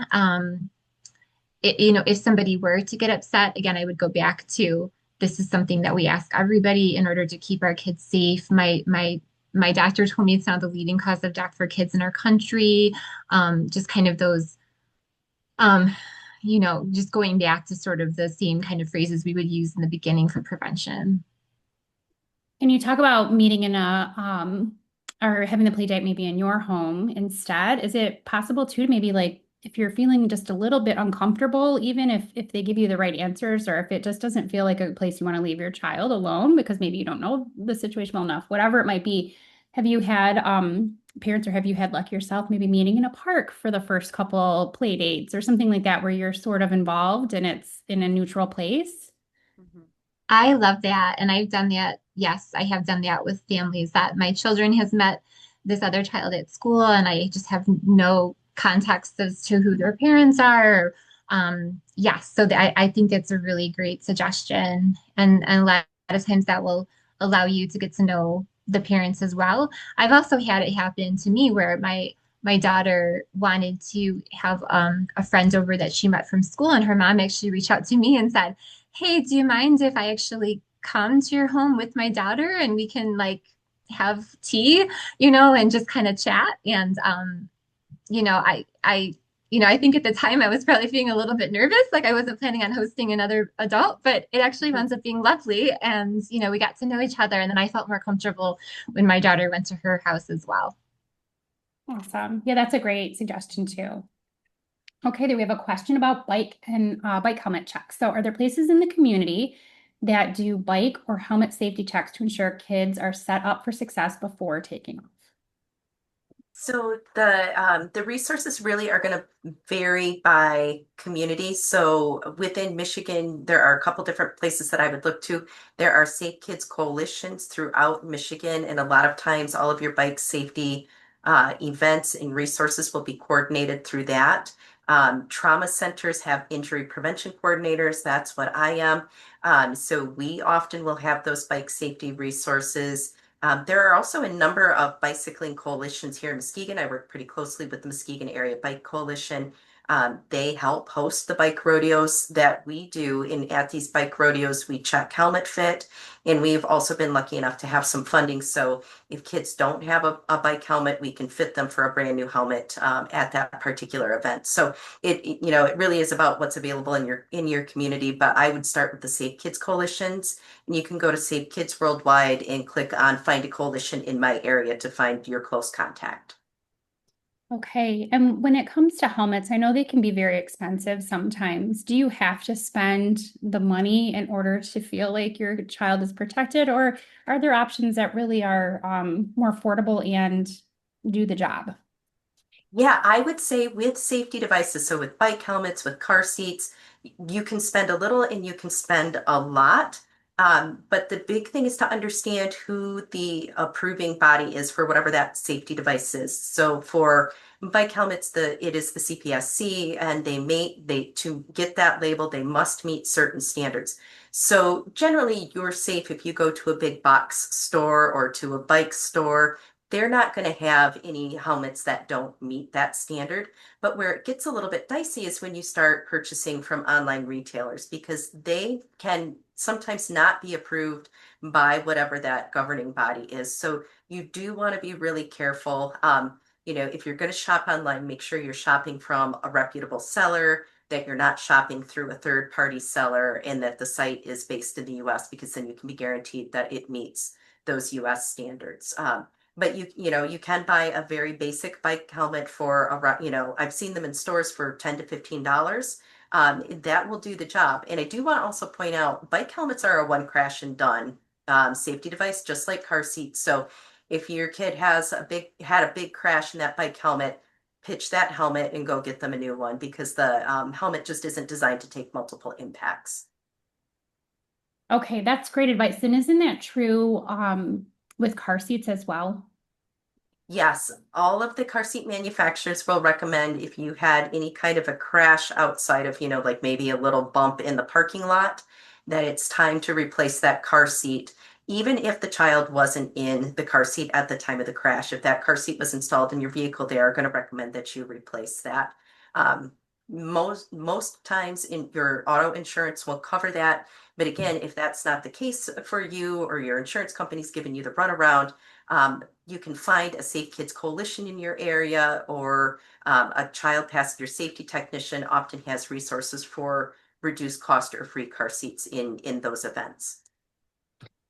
If somebody were to get upset, again, I would go back to, this is something that we ask everybody in order to keep our kids safe. My doctor told me it's now the leading cause of death for kids in our country. Just kind of those, just going back to sort of the same kind of phrases we would use in the beginning for prevention. And you talk about meeting in or having the play date maybe in your home instead. Is it possible too to maybe like if you're feeling just a little bit uncomfortable, even if they give you the right answers, or if it just doesn't feel like a place you want to leave your child alone because maybe you don't know the situation well enough, whatever it might be, have you had parents, or have you had luck yourself maybe meeting in a park for the first couple play dates or something like that where you're sort of involved and it's in a neutral place? I love that. And I've done that. Yes, I have done that with families that my children has met this other child at school, and I just have no context as to who their parents are. Yes, so I think that's a really great suggestion. And a lot of times that will allow you to get to know the parents as well. I've also had it happen to me where my daughter wanted to have a friend over that she met from school, and her mom actually reached out to me and said, "Hey, do you mind if I actually come to your home with my daughter and we can like have tea, and just kind of chat?" And you know, I think at the time I was probably feeling a little bit nervous, like I wasn't planning on hosting another adult, but it actually ends up being lovely. And, we got to know each other. And then I felt more comfortable when my daughter went to her house as well. Awesome. Yeah, that's a great suggestion too. Okay, then we have a question about bike and bike helmet checks. So are there places in the community that do bike or helmet safety checks to ensure kids are set up for success before taking off? So the resources really are going to vary by community. So within Michigan, there are a couple different places that I would look to. There are Safe Kids coalitions throughout Michigan, and a lot of times all of your bike safety events and resources will be coordinated through that. Trauma centers have injury prevention coordinators. That's what I am. So we often will have those bike safety resources. There are also a number of bicycling coalitions here in Muskegon. I work pretty closely with the Muskegon Area Bike Coalition. They help host the bike rodeos that we do. And at these bike rodeos, we check helmet fit. And we've also been lucky enough to have some funding. So if kids don't have a bike helmet, we can fit them for a brand new helmet at that particular event. So it really is about what's available in your community. But I would start with the Safe Kids coalitions. And you can go to Safe Kids Worldwide and click on Find a Coalition in my area to find your close contact. Okay, and when it comes to helmets, I know they can be very expensive sometimes. Do you have to spend the money in order to feel like your child is protected, or are there options that really are more affordable and do the job? Yeah, I would say with safety devices, so with bike helmets, with car seats, you can spend a little and you can spend a lot. But the big thing is to understand who the approving body is for whatever that safety device is. So for bike helmets, it is the CPSC, and to get that label, they must meet certain standards. So generally, you're safe if you go to a big box store or to a bike store. They're not going to have any helmets that don't meet that standard. But where it gets a little bit dicey is when you start purchasing from online retailers, because they can sometimes not be approved by whatever that governing body is. So you do want to be really careful. If you're going to shop online, make sure you're shopping from a reputable seller, that you're not shopping through a third party seller, and that the site is based in the US, because then you can be guaranteed that it meets those US standards. But you can buy a very basic bike helmet for I've seen them in stores for $10 to $15. That will do the job. And I do want to also point out, bike helmets are a one crash and done safety device, just like car seats. So if your kid had a big crash in that bike helmet, pitch that helmet and go get them a new one, because the helmet just isn't designed to take multiple impacts. Okay, that's great advice. And isn't that true with car seats as well? Yes, all of the car seat manufacturers will recommend, if you had any kind of a crash outside of, like maybe a little bump in the parking lot, that it's time to replace that car seat, even if the child wasn't in the car seat at the time of the crash. If that car seat was installed in your vehicle, they are going to recommend that you replace that. Most times in your auto insurance will cover that. But again, if that's not the case for you, or your insurance company's giving you the runaround, you can find a Safe Kids Coalition in your area, or a child passenger safety technician often has resources for reduced cost or free car seats in those events.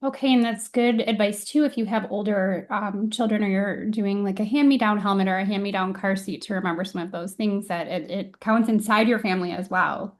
Okay, and that's good advice too if you have older children, or you're doing like a hand-me-down helmet or a hand-me-down car seat, to remember some of those things, that it counts inside your family as well.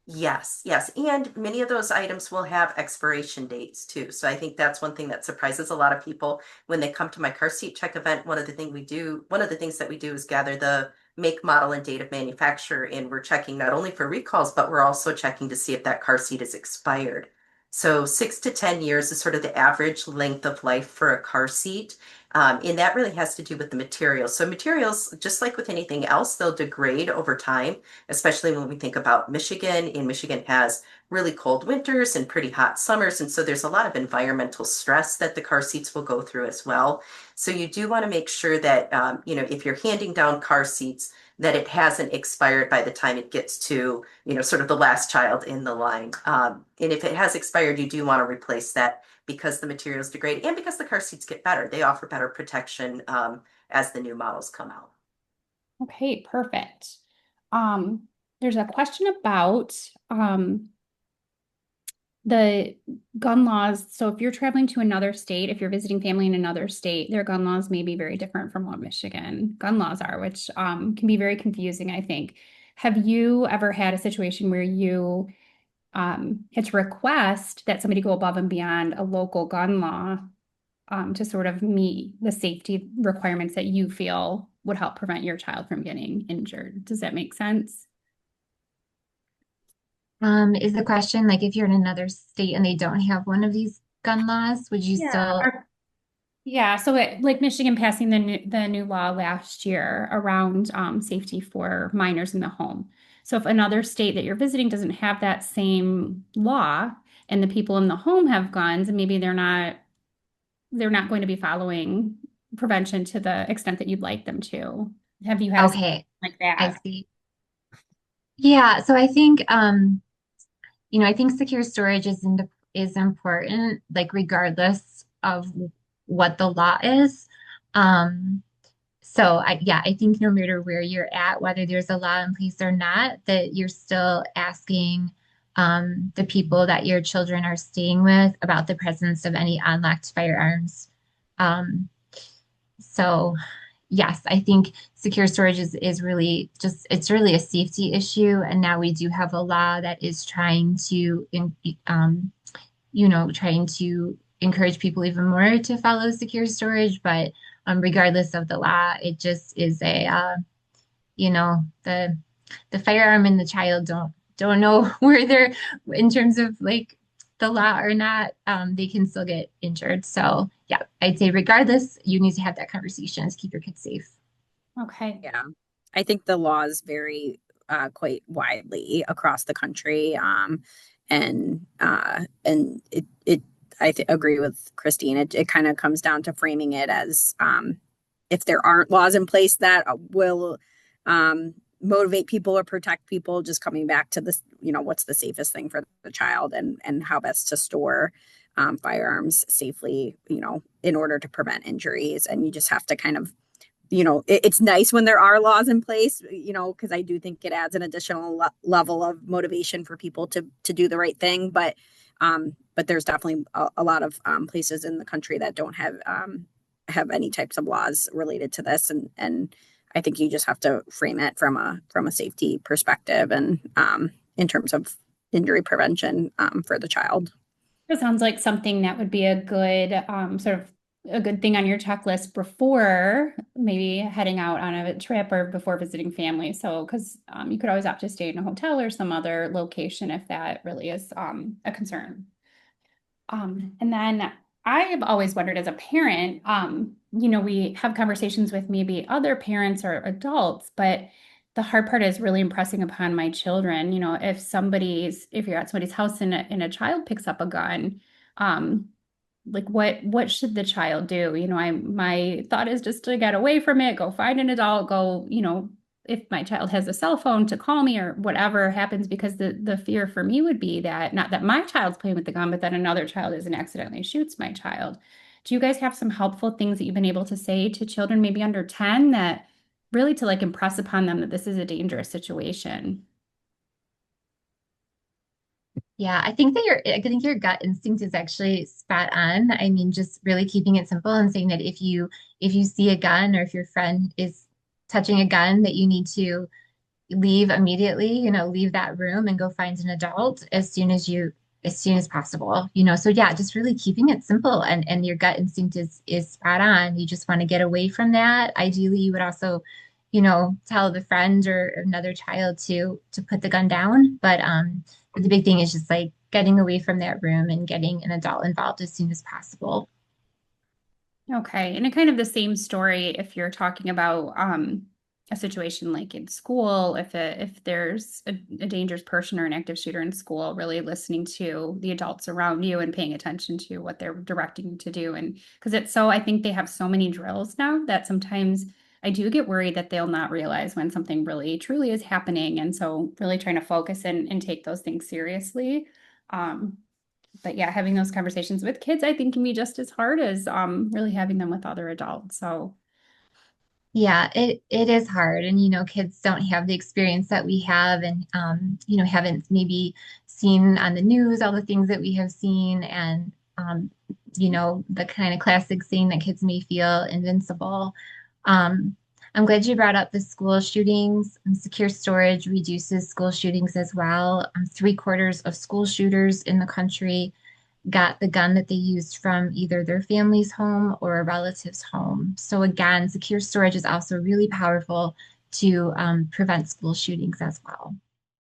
Yes, yes. And many of those items will have expiration dates too. So I think that's one thing that surprises a lot of people when they come to my car seat check event. One of the things that we do is gather the make, model, and date of manufacturer. And we're checking not only for recalls, but we're also checking to see if that car seat is expired. So 6 to 10 years is sort of the average length of life for a car seat. And that really has to do with the materials. So materials, just like with anything else, they'll degrade over time, especially when we think about Michigan. And Michigan has really cold winters and pretty hot summers. And so there's a lot of environmental stress that the car seats will go through as well. So you do want to make sure that, if you're handing down car seats, that it hasn't expired by the time it gets to, sort of the last child in the line. And if it has expired, you do want to replace that because the materials degrade and because the car seats get better. They offer better protection as the new models come out. Okay, perfect. There's a question about the gun laws. So if you're traveling to another state, if you're visiting family in another state, their gun laws may be very different from what Michigan gun laws are, which can be very confusing, I think. Have you ever had a situation where you had to request that somebody go above and beyond a local gun law to sort of meet the safety requirements that you feel would help prevent your child from getting injured? Does that make sense? Is the question like if you're in another state and they don't have one of these gun laws, would you still? Yeah, so like Michigan passing the new law last year around safety for minors in the home. So if another state that you're visiting doesn't have that same law and the people in the home have guns, and maybe they're not going to be following prevention to the extent that you'd like them to. Have you had a situation Okay, like I that? see. Yeah, so I think I think secure storage is important, like regardless of what the law is. Um, I think no matter where you're at, whether there's a law in place or not, that you're still asking the people that your children are staying with about the presence of any unlocked firearms. Um, so yes, I think secure storage is really it's really a safety issue. And now we do have a law that is trying to encourage people even more to follow secure storage. But regardless of the law, it just is you know, the the firearm and the child don't know where they're in terms of like the law or not. They can still get injured. So yeah, I'd say regardless, you need to have that conversation to keep your kids safe. Okay. Yeah. I think the laws vary quite widely across the country. And agree with Christine. It kind of comes down to framing it as if there aren't laws in place that will motivate people or protect people, just coming back to this, what's the safest thing for the child and how best to store firearms safely, in order to prevent injuries. And you just have to kind of, it's nice when there are laws in place, because I do think it adds an additional level of motivation for people to do the right thing. But there's definitely a lot of places in the country that don't have any types of laws related to this. And I think you just have to frame it from a safety perspective and in terms of injury prevention for the child. It sounds like something that would be a good sort of a good thing on your checklist before maybe heading out on a trip or before visiting family. So, because you could always opt to stay in a hotel or some other location if that really is a concern. And then I have always wondered as a parent, we have conversations with maybe other parents or adults, but the hard part is really impressing upon my children. If you're at somebody's house and a child picks up a gun, like what should the child do? My thought is just to get away from it, go find an adult, if my child has a cell phone to call me or whatever happens, because the fear for me would be that not that my child's playing with the gun, but that another child is and accidentally shoots my child. Do you guys have some helpful things that you've been able to say to children maybe under 10 that really to like impress upon them that this is a dangerous situation? Yeah, I think your gut instinct is actually spot on. I mean, just really keeping it simple and saying that if you see a gun or if your friend is touching a gun, that you need to leave immediately, leave that room and go find an adult as soon as possible. So yeah, just really keeping it simple and your gut instinct is spot on. You just want to get away from that. Ideally, you would also, tell the friend or another child to put the gun down. But the big thing is just like getting away from that room and getting an adult involved as soon as possible. Okay, and it kind of the same story if you're talking about a situation like in school, if there's a dangerous person or an active shooter in school, really listening to the adults around you and paying attention to what they're directing you to do. And because it's so, I think they have so many drills now that sometimes I do get worried that they'll not realize when something really truly is happening. And so really trying to focus and take those things seriously. Um, but yeah, having those conversations with kids, I think can be just as hard as really having them with other adults. So Yeah, it is hard. And, kids don't have the experience that we have and, haven't maybe seen on the news all the things that we have seen and, the kind of classic saying that kids may feel invincible. Um, I'm glad you brought up the school shootings. Secure storage reduces school shootings as well. Three-quarters of school shooters in the country got the gun that they used from either their family's home or a relative's home. So again, secure storage is also really powerful to prevent school shootings as well.